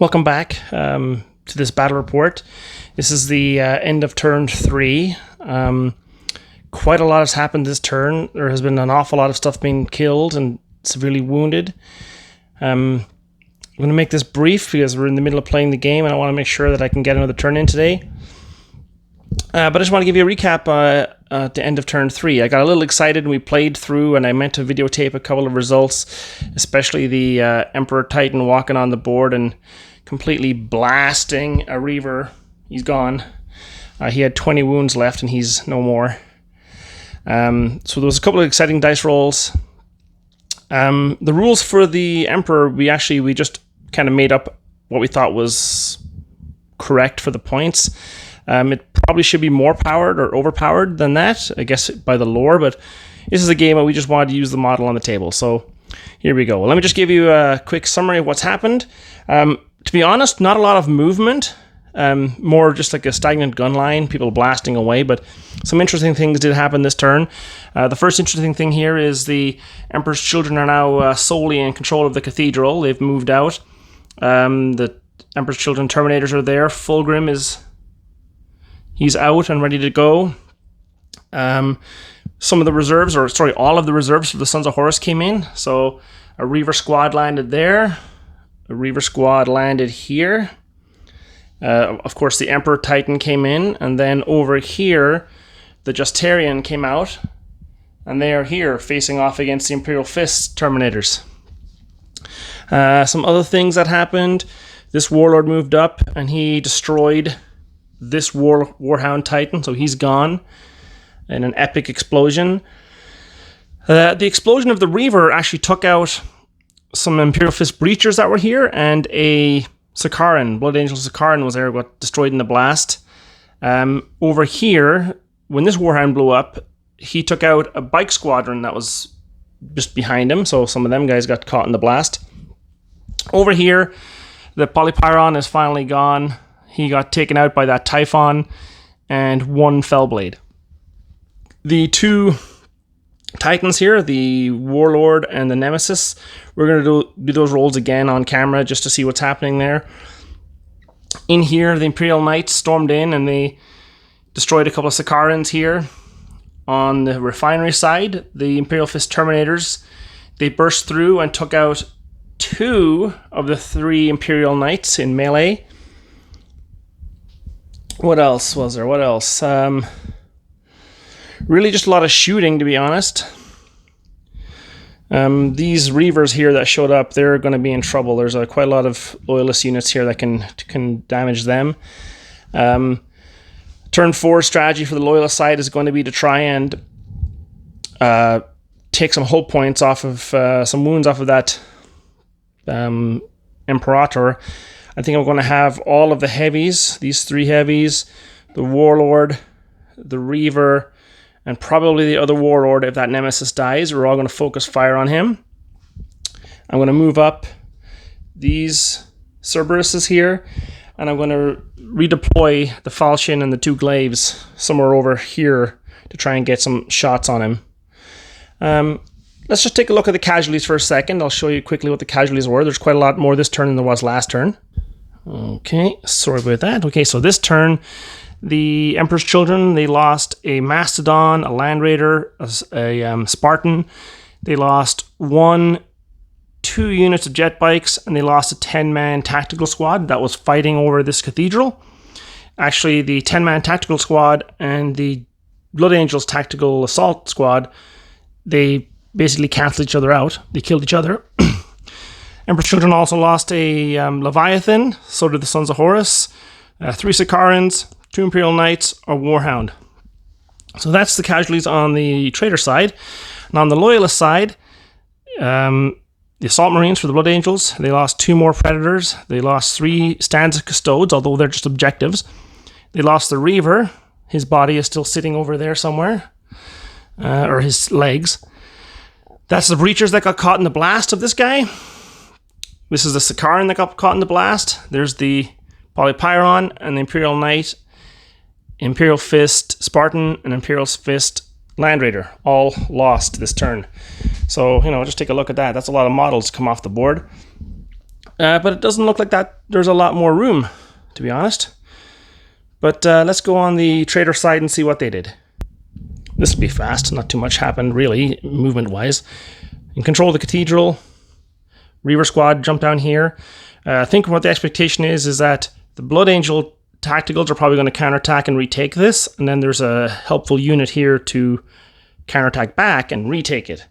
Welcome back to this battle report. This is the end of turn 3. Quite a lot has happened this turn. There has been an awful lot of stuff being killed and severely wounded. I'm going to make this brief because we're in the middle of playing the game and I want to make sure that I can get another turn in today. But I just want to give you a recap at the end of turn 3. I got a little excited and we played through, and I meant to videotape a couple of results, especially the Emperor Titan walking on the board and completely blasting a Reaver. He's gone. He had 20 wounds left and he's no more. So there was a couple of exciting dice rolls. The rules for the Emperor, we just kind of made up what we thought was correct for the points. It probably should be more powered or overpowered than that, I guess, by the lore, but this is a game where we just wanted to use the model on the table. So here we go. Let me just give you a quick summary of what's happened. To be honest, not a lot of movement, more just like a stagnant gun line, people blasting away, but some interesting things did happen this turn. The first interesting thing here is the Emperor's children are now solely in control of the cathedral. They've moved out. The Emperor's children Terminators are there. Fulgrim he's out and ready to go. Some of the reserves, all of the reserves for the Sons of Horus came in. So a Reaver squad landed there. A Reaver squad landed here. Of course, the Emperor Titan came in. And then over here, the Justarian came out. And they are here facing off against the Imperial Fist Terminators. Some other things that happened. This Warlord moved up and he destroyed this Warhound Titan, so he's gone in an epic explosion. The explosion of the Reaver actually took out some Imperial Fist Breachers that were here, and a Sakaran, Blood Angel Sakaran was there, got destroyed in the blast. Over here, when this Warhound blew up, he took out a bike squadron that was just behind him, so some of them guys got caught in the blast. Over here, the Polypyron is finally gone. He got taken out by that Typhon and one Fellblade. The two Titans here, the Warlord and the Nemesis, we're going to do those rolls again on camera just to see what's happening there. In here, the Imperial Knights stormed in and they destroyed a couple of Sakarans here. On the refinery side, the Imperial Fist Terminators, they burst through and took out 2 of the 3 Imperial Knights in melee. What else was there? What else? Really just a lot of shooting, to be honest. These Reavers here that showed up, they're going to be in trouble. There's quite a lot of Loyalist units here that can damage them. Turn 4 strategy for the Loyalist side is going to be to try and take some hull points off of, some wounds off of that Imperator. I think I'm going to have all of the heavies, these 3 heavies, the Warlord, the Reaver, and probably the other Warlord if that Nemesis dies. We're all going to focus fire on him. I'm going to move up these Cerberuses here, and I'm going to redeploy the Falchion and the 2 Glaives somewhere over here to try and get some shots on him. Let's just take a look at the casualties for a second. I'll show you quickly what the casualties were. There's quite a lot more this turn than there was last turn. Okay, sorry about that. Okay, so this turn, the Emperor's Children, they lost a Mastodon, a Land Raider, a Spartan. They lost 2 units of jet bikes, and they lost a 10-man tactical squad that was fighting over this cathedral. Actually, the 10-man tactical squad and the Blood Angels tactical assault squad, they basically canceled each other out. They killed each other. Emperor's Children also lost a Leviathan, so did the Sons of Horus, 3 Sakarans, 2 Imperial Knights, a Warhound. So that's the casualties on the traitor side. And on the Loyalist side, the Assault Marines for the Blood Angels, they lost 2 more Predators. They lost 3 Stanza Custodes, although they're just objectives. They lost the Reaver. His body is still sitting over there somewhere, or his legs. That's the Breachers that got caught in the blast of this guy. This is the Sakaran that got caught in the blast. There's the Polypyron and the Imperial Knight, Imperial Fist Spartan, and Imperial Fist Land Raider. All lost this turn. So, just take a look at that. That's a lot of models to come off the board. but it doesn't look like that there's a lot more room, to be honest. But let's go on the trader side and see what they did. This will be fast. Not too much happened, really, movement-wise. In control of the cathedral, Reaver Squad jumped down here. I think what the expectation is that the Blood Angel tacticals are probably going to counterattack and retake this, and then there's a helpful unit here to counterattack back and retake it.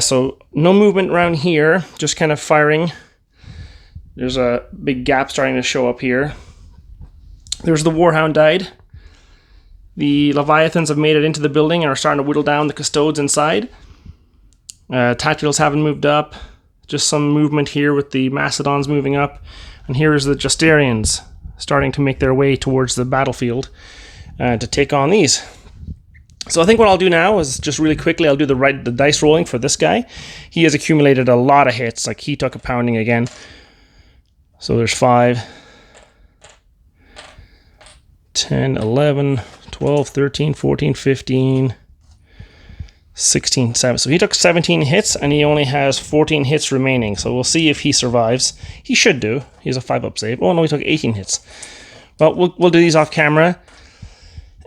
So no movement around here, just kind of firing. There's a big gap starting to show up here. There's the Warhound died. The Leviathans have made it into the building and are starting to whittle down the Custodes inside. Tacticals haven't moved up. Just some movement here with the Macedons moving up. And here is the Justarians starting to make their way towards the battlefield to take on these. So I think what I'll do now is just really quickly, I'll do the dice rolling for this guy. He has accumulated a lot of hits. Like, he took a pounding again. So there's 5, 10, 11, 12, 13, 14, 15, 16, 7. So he took 17 hits, and he only has 14 hits remaining. So we'll see if he survives. He should do. He has a 5-up save. Oh, no, he took 18 hits. Well, we'll do these off camera,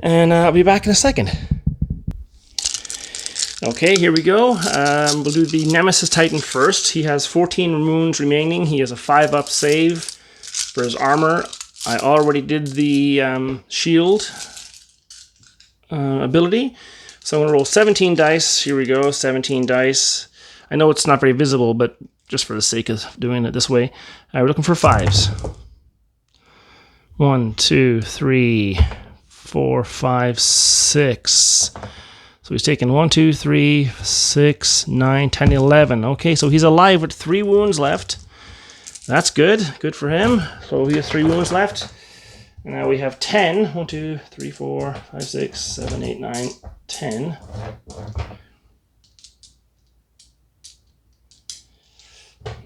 and I'll be back in a second. Okay, here we go. We'll do the Nemesis Titan first. He has 14 wounds remaining. He has a 5-up save for his armor. I already did the shield ability. So I'm going to roll 17 dice. Here we go, 17 dice. I know it's not very visible, but just for the sake of doing it this way, we're looking for 5s. 1, 2, 3, 4, 5, 6. So he's taken 1, 2, 3, 6, 9, 10, 11. Okay, so he's alive with 3 wounds left. That's good. Good for him. So he has 3 wounds left. And now we have 10. 1, 2, 3, 4, 5, 6, 7, 8, 9, 10.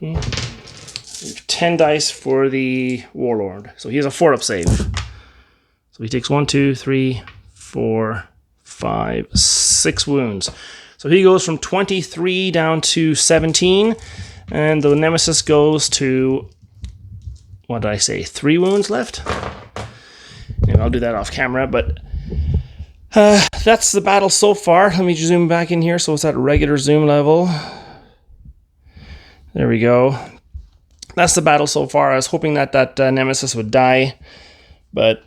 We have 10 dice for the Warlord. So he has a 4-up save. So he takes 1, 2, 3, 4, 5, 6 wounds. So he goes from 23 down to 17. And the Nemesis goes to, what did I say, 3 wounds left? Maybe I'll do that off camera, but that's the battle so far. Let me zoom back in here so it's at regular zoom level. There we go. That's the battle so far. I was hoping that Nemesis would die, but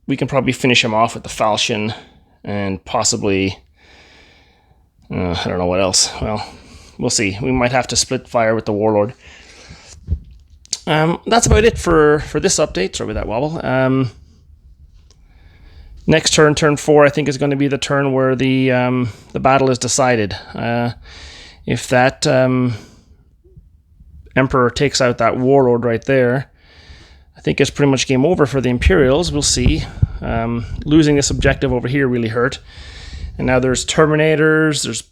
we can probably finish him off with the Falchion and possibly, I don't know what else. Well, we'll see. We might have to split fire with the Warlord. That's about it for this update. Sorry about that wobble. Next turn, turn 4, I think is going to be the turn where the battle is decided. If that Emperor takes out that Warlord right there, I think it's pretty much game over for the Imperials. We'll see. Losing this objective over here really hurt. And now there's Terminators, there's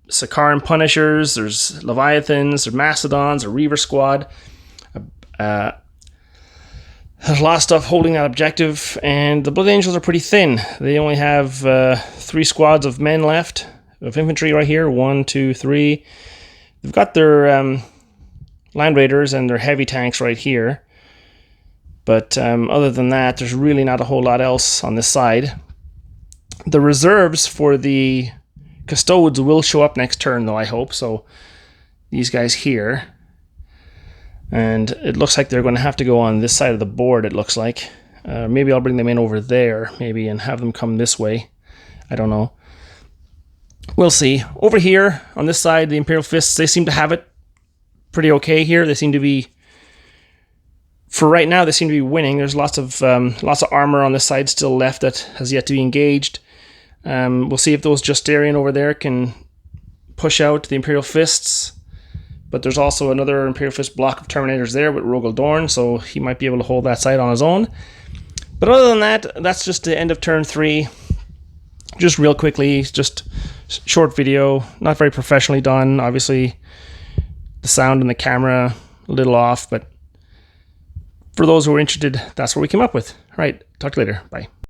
Sakaran Punishers, there's Leviathans, there's Macedons, a Reaver Squad. There's a lot of stuff holding that objective, and the Blood Angels are pretty thin. They only have 3 squads of men left, of infantry right here. 1, 2, 3. They've got their Land Raiders and their heavy tanks right here. But other than that, there's really not a whole lot else on this side. The reserves for the Custodes will show up next turn, though, I hope. So these guys here. And it looks like they're going to have to go on this side of the board, it looks like. Maybe I'll bring them in over there, maybe, and have them come this way. I don't know. We'll see. Over here, on this side, the Imperial Fists, they seem to have it pretty okay here. They seem to be, for right now, they seem to be winning. There's lots of armor on this side still left that has yet to be engaged. We'll see if those Justarian over there can push out the Imperial Fists. But there's also another Imperial Fist block of Terminators there with Rogel Dorn, so he might be able to hold that side on his own. But other than that, that's just the end of turn 3. Just real quickly, just short video, not very professionally done. Obviously, the sound and the camera a little off, but for those who are interested, that's what we came up with. All right, talk to you later. Bye.